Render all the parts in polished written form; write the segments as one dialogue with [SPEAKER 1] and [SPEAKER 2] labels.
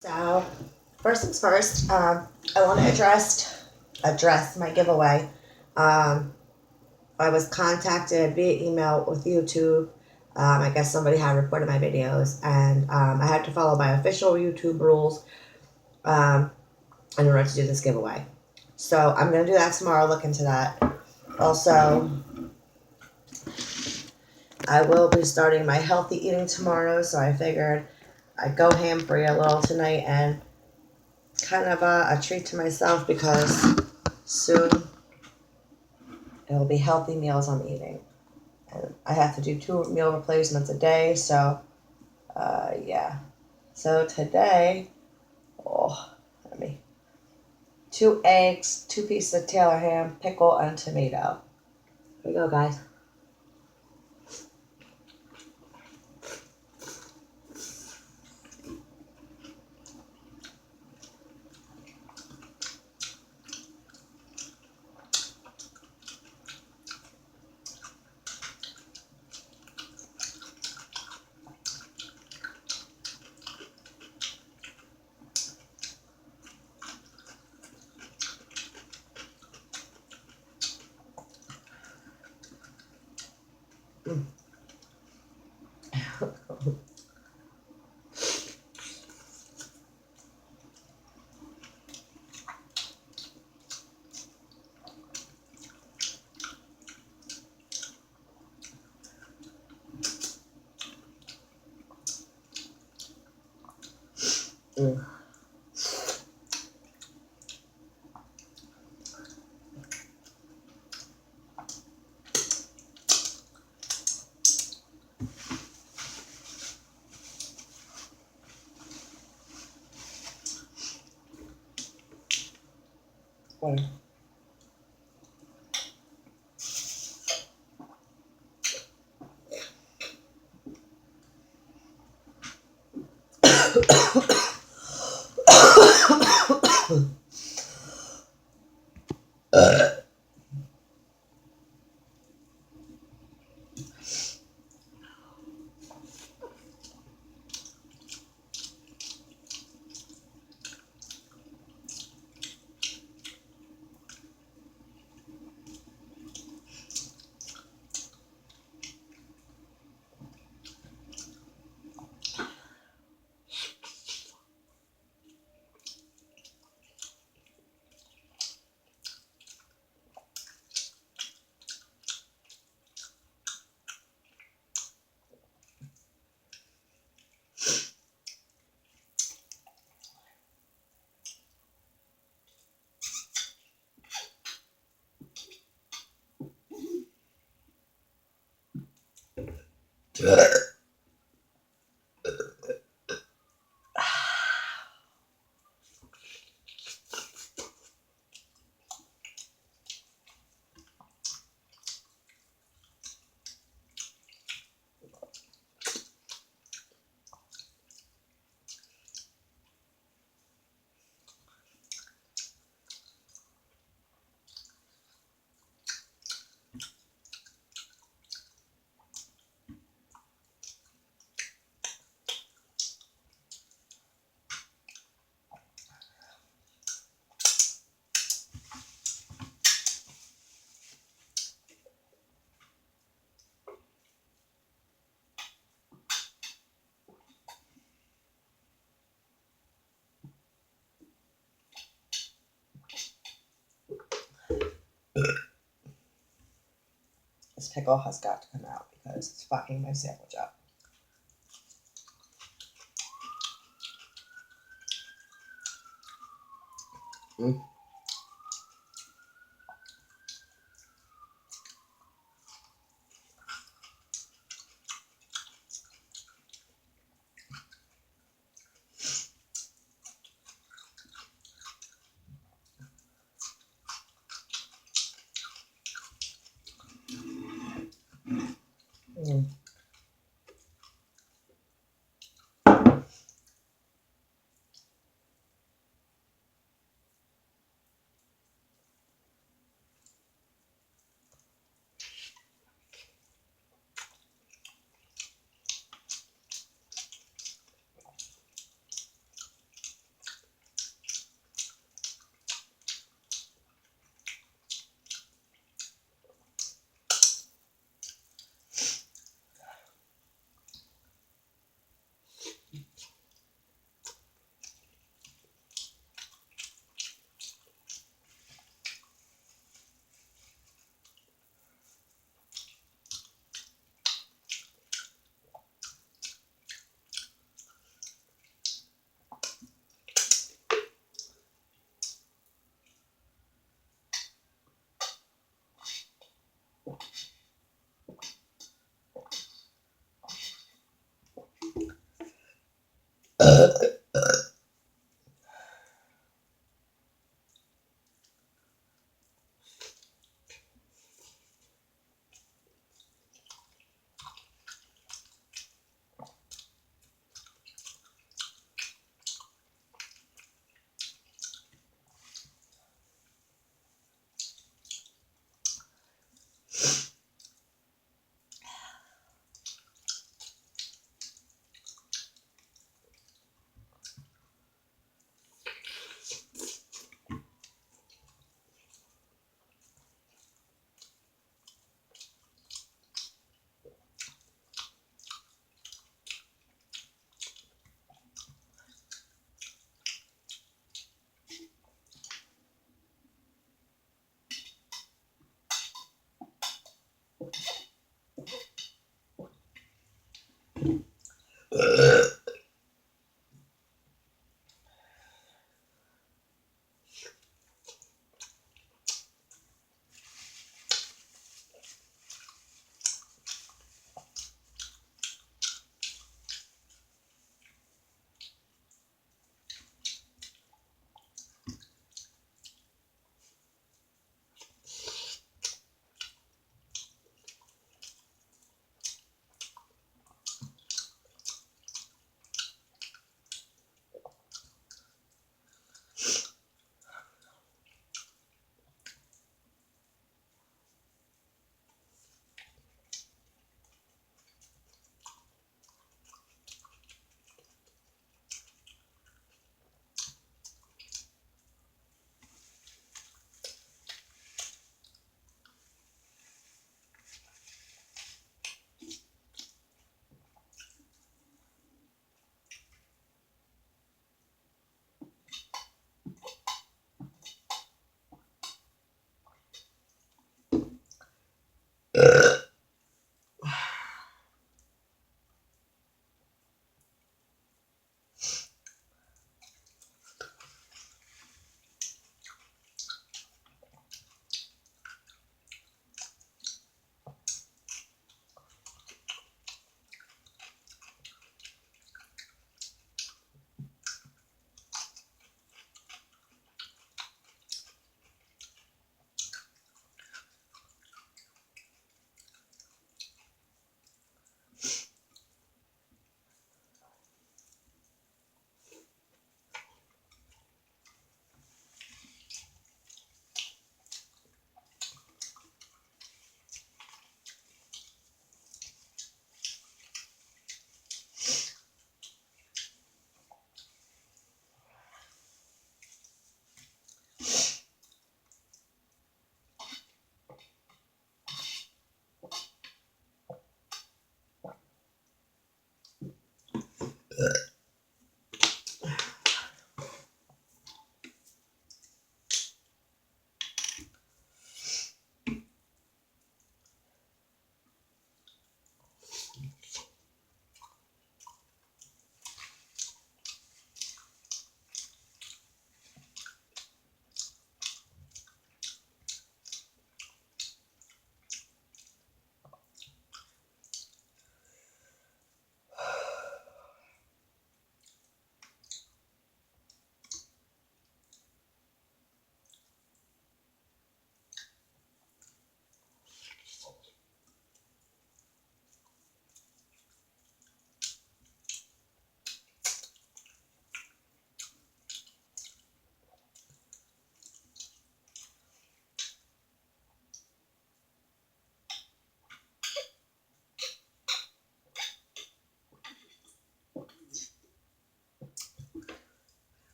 [SPEAKER 1] So, first things first, I want to address my giveaway. Um, I was contacted via email with YouTube. I guess somebody had reported my videos, and I had to follow my official YouTube rules um, in order to do this giveaway. So I'm gonna do that tomorrow. Look into that. Also, I will be starting my healthy eating tomorrow, so I figured I'd go ham free a little tonight and kind of a treat to myself because soon it'll be healthy meals I'm eating. And I have to do 2 meal replacements a day, so yeah. So today, oh, let me 2 eggs, 2 pieces of Taylor ham, pickle, and tomato. Here we go, guys. Mm. Mm. Mm. This pickle has got to come out because it's fucking my sandwich up. Mm. Mm.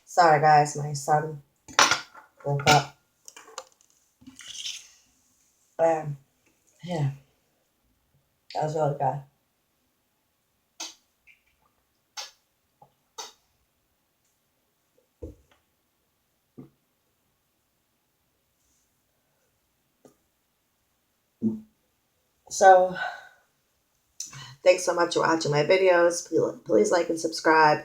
[SPEAKER 1] Sorry guys, my son woke up. Yeah, that was really good. So, thanks so much for watching my videos. Please like and subscribe.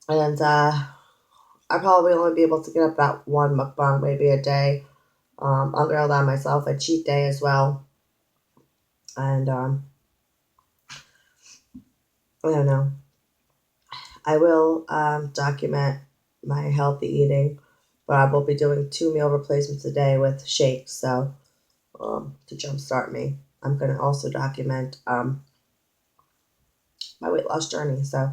[SPEAKER 1] And I probably only be able to get up that one mukbang maybe a day. I'm going to allow myself a cheat day as well. And I don't know. I will document my healthy eating, but I will be doing 2 meal replacements a day with shakes. So to jumpstart me, I'm going to also document my weight loss journey. So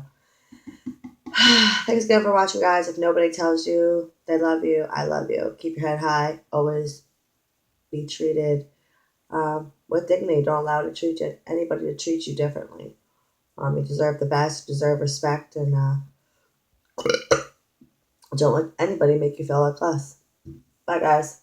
[SPEAKER 1] thanks again for watching, guys. If nobody tells you they love you, I love you. Keep your head high. Always be treated with dignity. Don't allow anybody to treat you differently. You deserve the best, you deserve respect, and don't let anybody make you feel like less. Bye, guys.